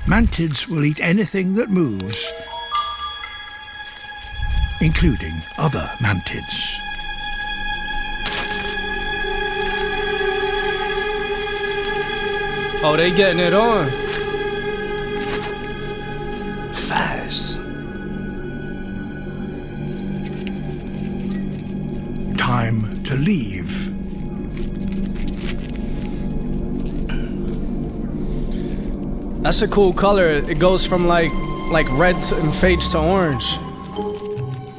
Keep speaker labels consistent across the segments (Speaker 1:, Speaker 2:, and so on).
Speaker 1: Mantids will eat anything that moves, including other mantids.
Speaker 2: Oh, they getting it on. Fast.
Speaker 1: Time to leave.
Speaker 2: That's a cool color. It goes from like red and fades to orange.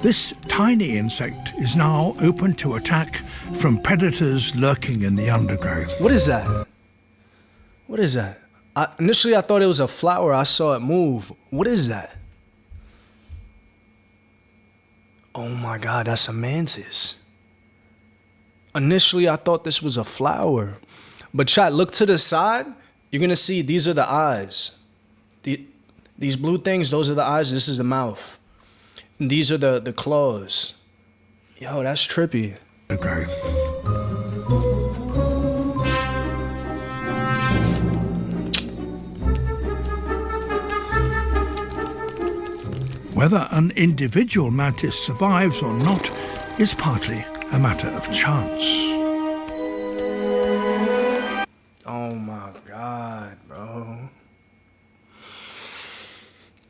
Speaker 1: This tiny insect is now open to attack from predators lurking in the undergrowth.
Speaker 2: What is that? What is that? Initially, I thought it was a flower. I saw it move. What is that? Oh my God, that's a mantis. Initially, I thought this was a flower. But chat, look to the side. You're going to see these are the eyes. These blue things, those are the eyes. This is the mouth. And these are the claws. Yo, that's trippy.
Speaker 1: The growth. Whether an individual mantis survives or not is partly a matter of chance.
Speaker 2: Oh my God, bro.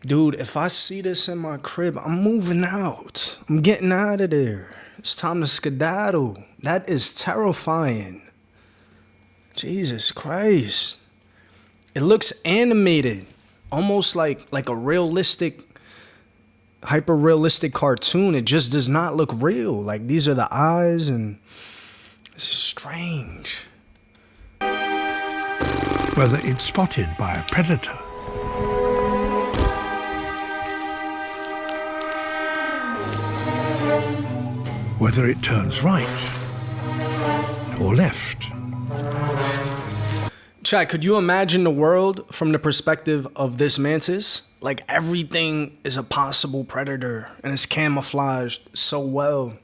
Speaker 2: Dude, if I see this in my crib, I'm moving out. I'm getting out of there. It's time to skedaddle. That is terrifying. Jesus Christ. It looks animated. Almost like a realistic, hyper-realistic cartoon. It just does not look real. Like, these are the eyes, and it's strange.
Speaker 1: Whether it's spotted by a predator whether it turns right or left.
Speaker 2: Chat, could you imagine the world from the perspective of this mantis? Like, everything is a possible predator and it's camouflaged so well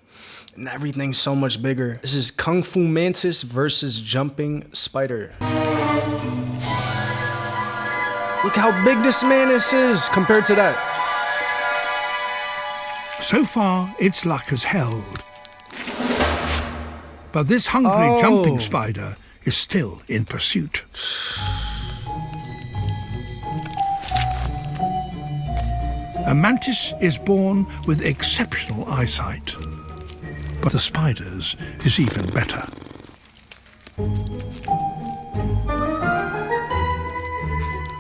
Speaker 2: and everything's so much bigger. This is Kung Fu Mantis versus Jumping Spider. Look how big this mantis is compared to that.
Speaker 1: So far, its luck has held. But this hungry jumping spider is still in pursuit. A mantis is born with exceptional eyesight, but the spider's is even better.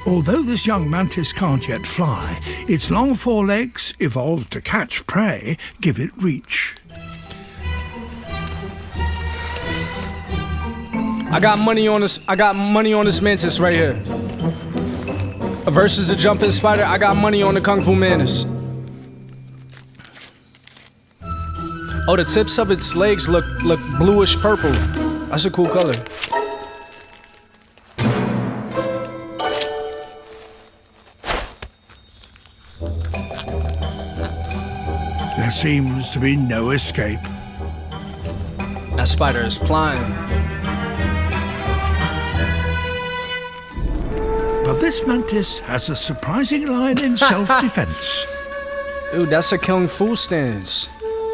Speaker 1: Although this young mantis can't yet fly, its long forelegs, evolved to catch prey, give it reach.
Speaker 2: I got money on this mantis right here. Versus a jumping spider, I got money on the Kung Fu Mantis. Oh, the tips of its legs look bluish purple. That's a cool color.
Speaker 1: There seems to be no escape.
Speaker 2: That spider is flying.
Speaker 1: But this mantis has a surprising line in self-defense.
Speaker 2: Dude, that's a Kung Fu stance.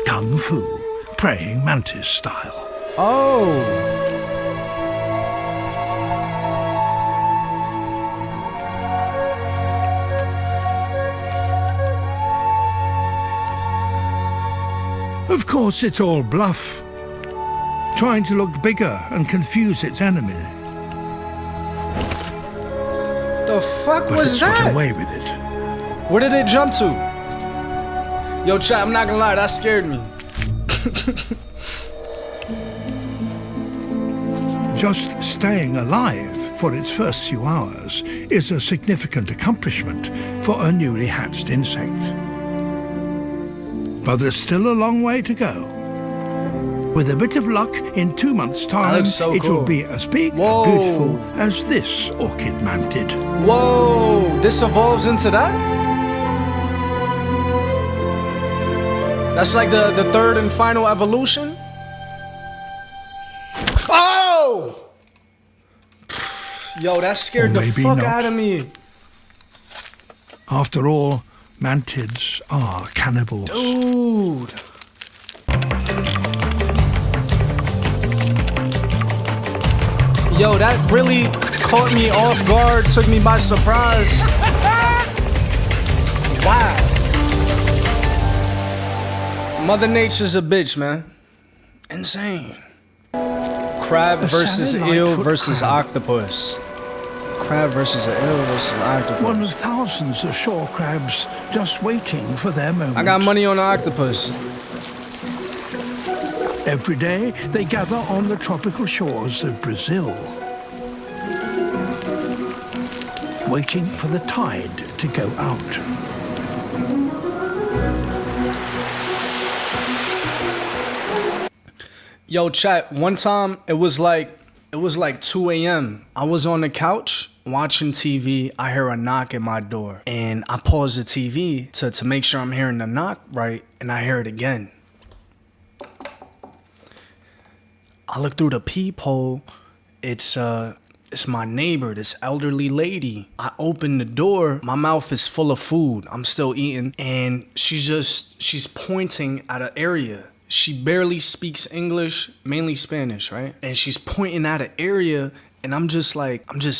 Speaker 1: Kung Fu, praying mantis style.
Speaker 2: Oh.
Speaker 1: Of course, it's all bluff, trying to look bigger and confuse its enemy.
Speaker 2: The fuck
Speaker 1: But
Speaker 2: was
Speaker 1: it's
Speaker 2: that?
Speaker 1: got away with it.
Speaker 2: Where did it jump to? Yo, chat, I'm not gonna lie, that scared me.
Speaker 1: Just staying alive for its first few hours is a significant accomplishment for a newly hatched insect. But there's still a long way to go. With a bit of luck, in 2 months' time,
Speaker 2: so
Speaker 1: it
Speaker 2: cool.
Speaker 1: will be as big
Speaker 2: Whoa.
Speaker 1: and beautiful as this orchid mantid.
Speaker 2: Whoa, this evolves into that? That's like the third and final evolution? Oh! Yo, that scared the
Speaker 1: Maybe
Speaker 2: fuck
Speaker 1: not.
Speaker 2: out of me.
Speaker 1: After all, mantids are cannibals.
Speaker 2: Dude. Yo, that really caught me off guard, took me by surprise. Wow. Mother Nature's a bitch, man. Insane. Crab versus eel versus octopus. Crab versus an eel versus an octopus.
Speaker 1: One of thousands of shore crabs just waiting for their moment.
Speaker 2: I got money on the octopus.
Speaker 1: Every day, they gather on the tropical shores of Brazil, waiting for the tide to go out.
Speaker 2: Yo, chat, one time it was like 2 a.m. I was on the couch watching TV. I hear a knock at my door, and I pause the TV to make sure I'm hearing the knock right, and I hear it again. I look through the peephole. It's my neighbor, this elderly lady. I open the door. My mouth is full of food. I'm still eating, and she's pointing at an area. She barely speaks English, mainly Spanish, right? And she's pointing at an area, and I'm just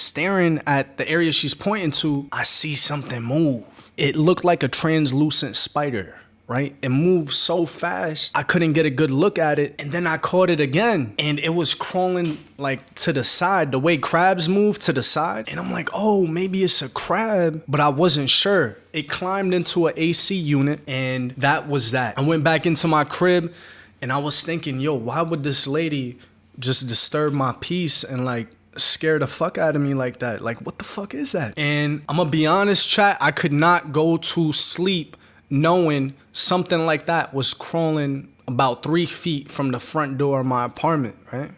Speaker 2: staring at the area she's pointing to. I see something move. It looked like a translucent spider, right? It moved so fast, I couldn't get a good look at it. And then I caught it again, and it was crawling like to the side, the way crabs move to the side. And I'm like, oh, maybe it's a crab, but I wasn't sure. It climbed into an AC unit, and that was that. I went back into my crib, and I was thinking, yo, why would this lady just disturb my peace and like scare the fuck out of me like that? Like, what the fuck is that? And I'm gonna be honest, chat, I could not go to sleep knowing something like that was crawling about 3 feet from the front door of my apartment, right?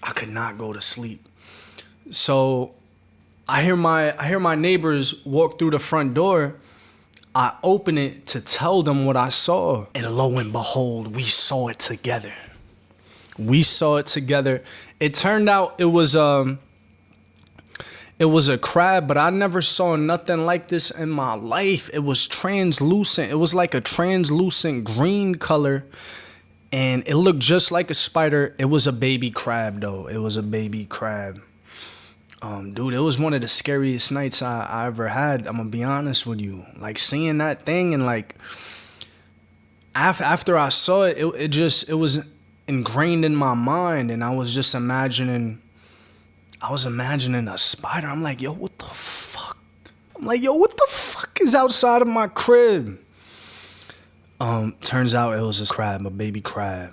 Speaker 2: I could not go to sleep. So I hear my neighbors walk through the front door. I open it to tell them what I saw. And lo and behold, we saw it together. We saw it together. It turned out it was a crab, but I never saw nothing like this in my life. It was translucent. It was like a translucent green color, and it looked just like a spider. It was a baby crab, though. It was a baby crab. Dude, it was one of the scariest nights I ever had. I'm gonna be honest with you. Like, seeing that thing, and like after I saw it, it was ingrained in my mind, and I was imagining a spider. I'm like, yo, what the fuck? What the fuck is outside of my crib? Turns out it was a crab, a baby crab.